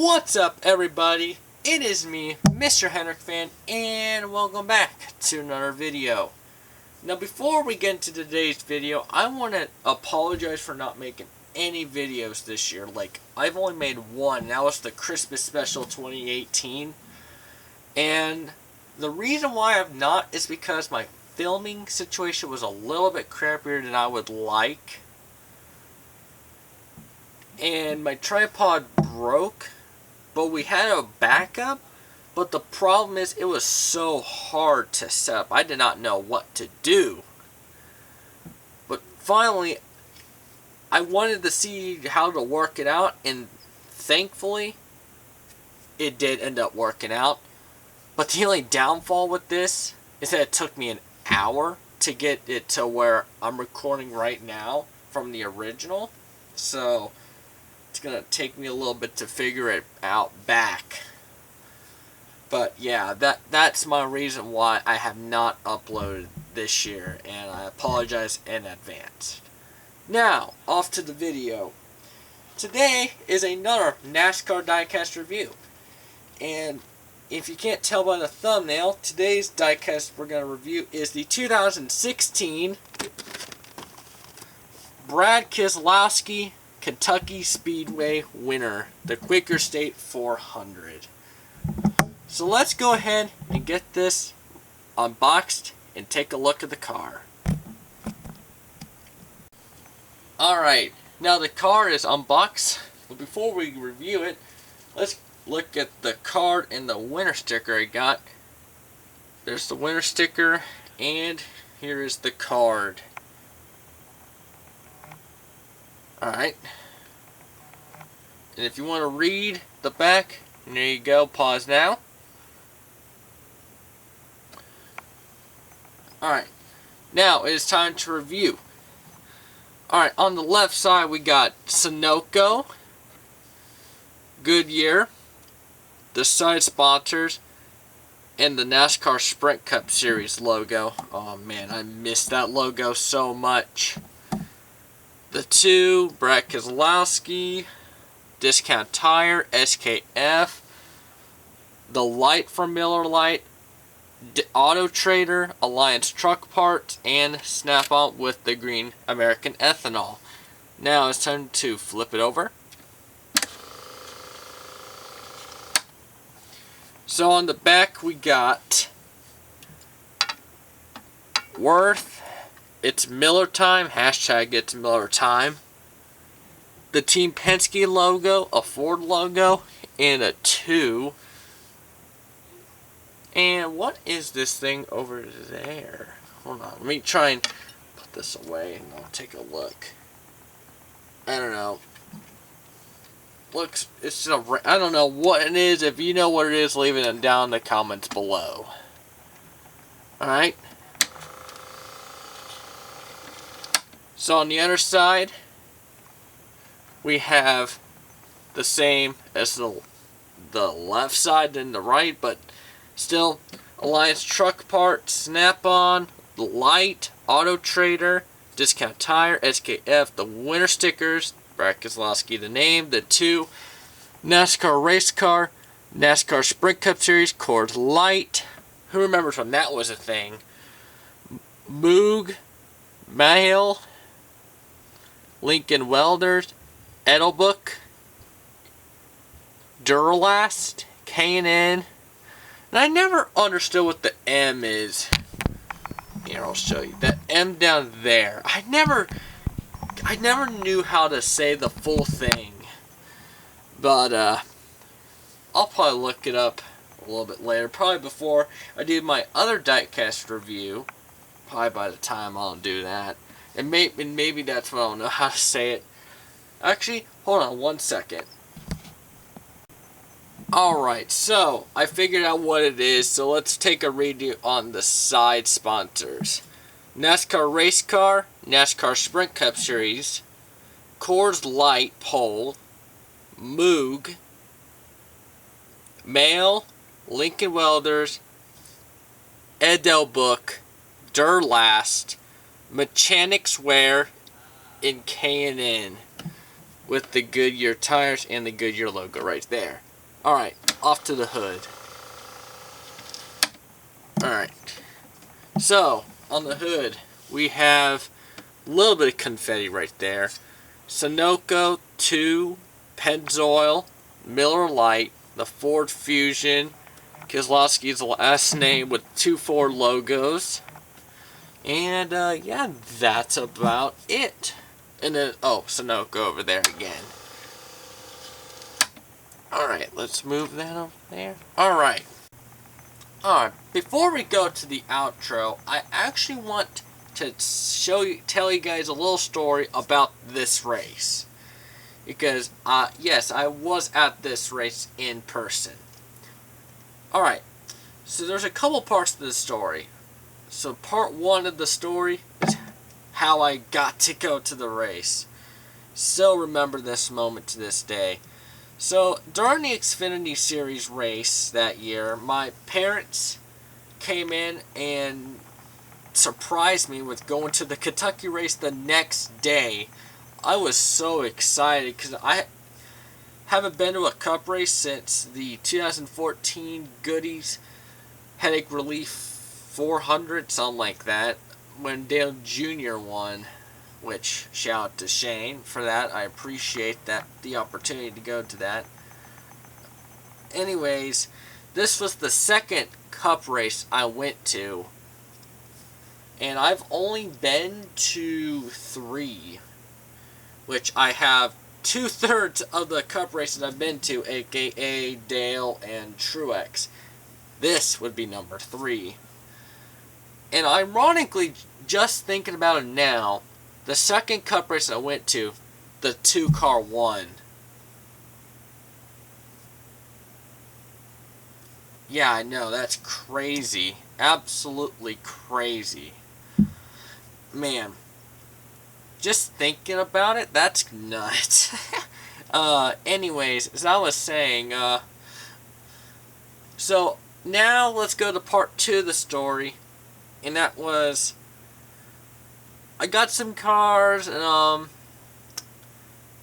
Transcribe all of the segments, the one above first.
What's up, everybody? It is me, Mr. Henrik Fan, and welcome back to another video. Now, before we get into today's video, I want to apologize for not making any videos this year. Like, I've only made one. That was the Christmas special 2018. And the reason why I've not is because my filming situation was a little bit crappier than I would like. And my tripod broke, but we had a backup. But the problem is, it was so hard to set up. I did not know what to do. But finally, I wanted to see how to work it out, and thankfully, it did end up working out. But the only downfall with this is that it took me an hour to get it to where I'm recording right now from the original. So it's going to take me a little bit to figure it out back. But yeah, that's my reason why I have not uploaded this year, and I apologize in advance. Now, off to the video. Today is another NASCAR Diecast review. And if you can't tell by the thumbnail, today's diecast we're going to review is the 2016 Brad Keselowski Kentucky Speedway winner, the Quaker State 400. So let's go ahead and get this unboxed and take a look at the car. Alright, now the car is unboxed, but before we review it, let's look at the card and the winner sticker I got. There's the winner sticker, and here is the card. Alright. And if you want to read the back, there you go. Pause now. Alright. Now it is time to review. Alright, on the left side we got Sunoco, Goodyear, the side sponsors, and the NASCAR Sprint Cup Series logo. Oh man, I missed that logo so much. The two, Brad Keselowski, Discount Tire, SKF, the light from Miller Lite, Auto Trader, Alliance Truck Parts, and Snap-on with the green American ethanol. Now it's time to flip it over. So on the back we got Worth, it's Miller time, hashtag it's Miller time. The Team Penske logo, a Ford logo, and a 2. And what is this thing over there? Hold on, let me try and put this away and I'll take a look. I don't know. Looks, it's just a, I don't know what it is. If you know what it is, leave it down in the comments below. Alright. So on the other side, we have the same as the left side and the right, but still Alliance Truck Parts, Snap-on, the light, Auto Trader, Discount Tire, SKF, the winner stickers, Brad Keselowski the name, the 2, NASCAR Race Car, NASCAR Sprint Cup Series, Coors Light. Who remembers when that was a thing? Moog, Mail, Lincoln Welders, Edelbook, Duralast, K&N, and I never understood what the M is. Here, I'll show you. That M down there. I never knew how to say the full thing. But, I'll probably look it up a little bit later. Probably before I do my other diecast review. Probably by the time I'll do that. And maybe that's when I'll know how to say it. Actually, hold on one second. Alright, so I figured out what it is, so let's take a redo on the side sponsors. NASCAR Race Car, NASCAR Sprint Cup Series, Coors Light Pole, Moog, Mail, Lincoln Welders, Edelbook, Durlast, Mechanics Wear, and K&N with the Goodyear tires and the Goodyear logo right there. Alright, off to the hood. Alright. So, on the hood, we have a little bit of confetti right there. Sunoco 2, Pennzoil, Miller Lite, the Ford Fusion, Keselowski's last name with 2 Ford logos. And, yeah, that's about it. And then, oh, Sunoco over there again. Alright, let's move that over there. Alright. Alright, before we go to the outro, I actually want to tell you guys a little story about this race. Because, yes, I was at this race in person. Alright, so there's a couple parts to the story. So part 1 of the story is how I got to go to the race. Still remember this moment to this day. So during the Xfinity Series race that year, my parents came in and surprised me with going to the Kentucky race the next day. I was so excited because I haven't been to a Cup race since the 2014 Goodies Headache Relief 400, something like that, when Dale Jr. won. Which, shout out to Shane for that. I appreciate that, the opportunity to go to that. Anyways, this was the second Cup race I went to. And I've only been to 3. Which I have 2/3 of the Cup races I've been to, aka Dale and Truex. This would be number 3. And ironically, just thinking about it now, the second Cup race I went to, the 2-car won. Yeah, I know, that's crazy. Absolutely crazy. Man, just thinking about it, that's nuts. Anyways, as I was saying, so now let's go to part 2 of the story. And that was, I got some cars, and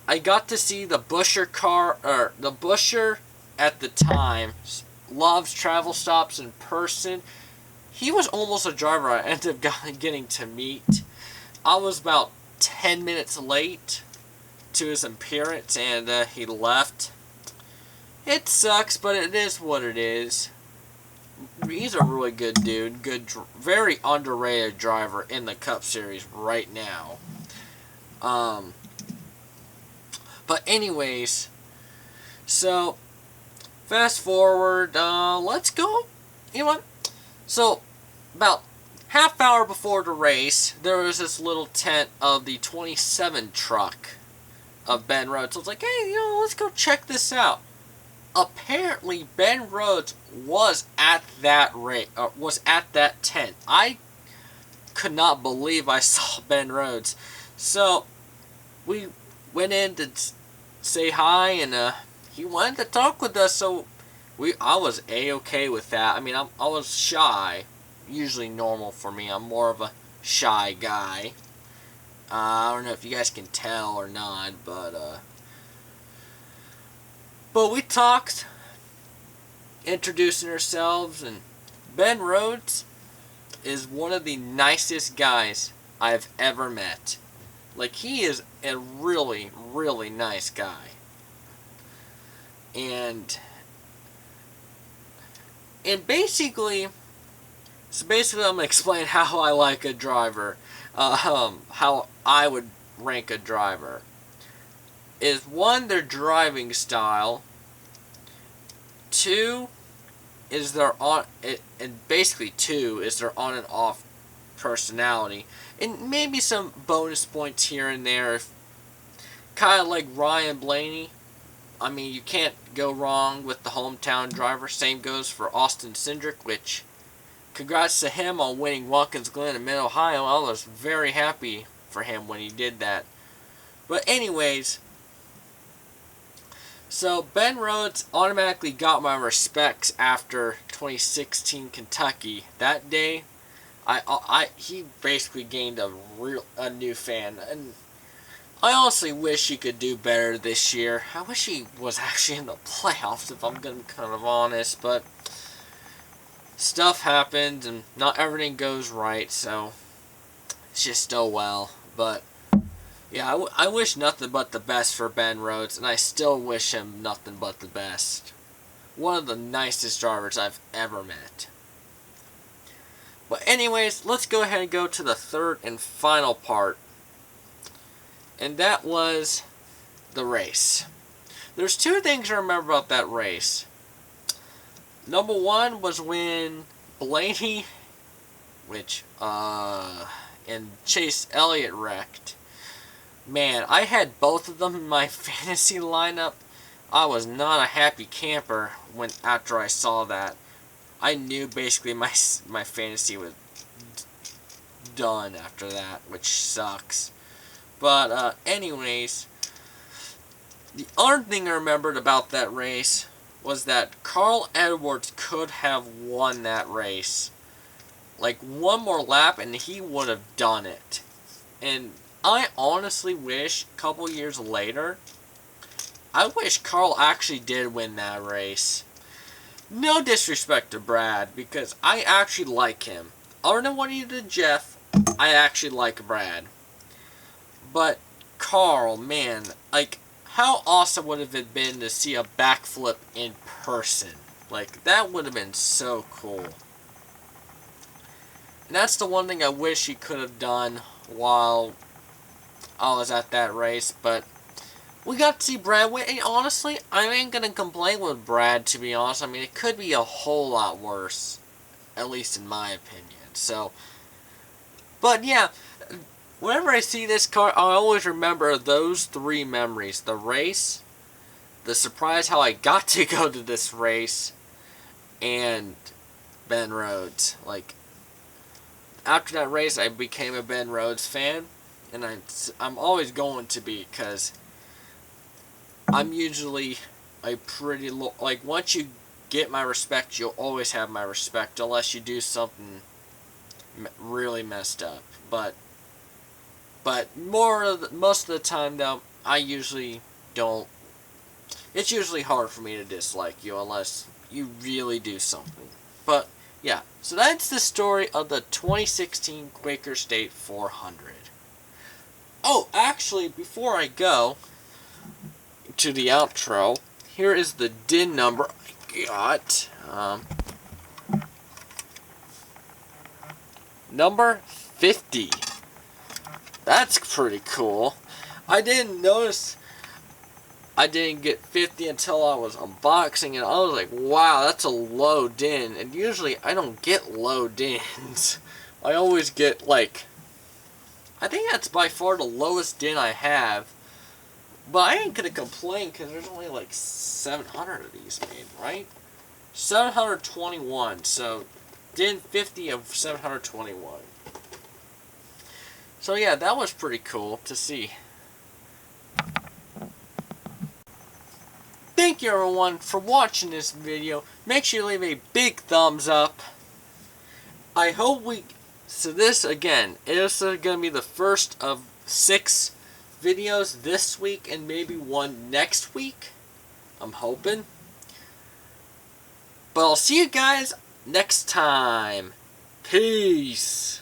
I got to see the Buescher car, or the Buescher at the time loves travel stops in person. He was almost a driver I ended up getting to meet. I was about 10 minutes late to his appearance, and he left. It sucks, but it is what it is. He's a really good dude, very underrated driver in the Cup Series right now. But anyways, so fast forward, let's go. You know what? So about half hour before the race, there was this little tent of the 27 truck of Ben Rhodes. So I was like, hey, let's go check this out. Apparently, Ben Rhodes was at that tent. I could not believe I saw Ben Rhodes. So we went in to say hi, and he wanted to talk with us. So I was a-okay with that. I mean, I was shy. Usually normal for me. I'm more of a shy guy. I don't know if you guys can tell or not, but we talked, introducing ourselves, and Ben Rhodes is one of the nicest guys I've ever met. Like, he is a really, really nice guy. And basically, I'm going to explain how I like a driver, how I would rank a driver. Is 1, their driving style. 2 is their and basically 2 is their on and off personality, and maybe some bonus points here and there. Kind of like Ryan Blaney. I mean, you can't go wrong with the hometown driver. Same goes for Austin Cindric, which, congrats to him on winning Watkins Glen in Mid-Ohio. I was very happy for him when he did that. But anyways, so Ben Rhodes automatically got my respects after 2016 Kentucky. That day, he basically gained a new fan. And I honestly wish he could do better this year. I wish he was actually in the playoffs, if I'm going to be kind of honest. But stuff happens, and not everything goes right, so it's just oh well. But yeah, I wish nothing but the best for Ben Rhodes, and I still wish him nothing but the best. One of the nicest drivers I've ever met. But anyways, let's go ahead and go to the third and final part. And that was the race. There's two things I remember about that race. Number one was when Blaney, and Chase Elliott wrecked. Man, I had both of them in my fantasy lineup. I was not a happy camper after I saw that. I knew basically my fantasy was done after that, which sucks. But anyways, the other thing I remembered about that race was that Carl Edwards could have won that race. Like one more lap and he would have done it. And I honestly wish, a couple years later, I wish Carl actually did win that race. No disrespect to Brad, because I actually like him. Other than what he did to Jeff, I actually like Brad. But Carl, man, like, how awesome would it have been to see a backflip in person? Like, that would have been so cool. And that's the one thing I wish he could have done while I was at that race, but we got to see Brad win, and honestly, I ain't gonna complain with Brad, to be honest. I mean, it could be a whole lot worse, at least in my opinion. So, but yeah, whenever I see this car, I always remember those three memories. The race, the surprise how I got to go to this race, and Ben Rhodes. Like, after that race, I became a Ben Rhodes fan, and I'm always going to be, because I'm usually a pretty like, once you get my respect, you'll always have my respect, unless you do something really messed up. But most of the time though, I usually don't. It's usually hard for me to dislike you unless you really do something. But yeah, so that's the story of the 2016 Quaker State 400. Oh, actually, before I go to the outro, here is the DIN number I got. Number 50. That's pretty cool. I didn't notice I didn't get 50 until I was unboxing it. I was like, wow, that's a low DIN. And usually I don't get low DINs. I always get, like, I think that's by far the lowest DIN I have. But I ain't gonna complain, because there's only like 700 of these made, right? 721, so DIN 50 of 721. So yeah, that was pretty cool to see. Thank you everyone for watching this video. Make sure you leave a big thumbs up. I hope so this, again, is going to be the first of 6 videos this week and maybe one next week. I'm hoping. But I'll see you guys next time. Peace.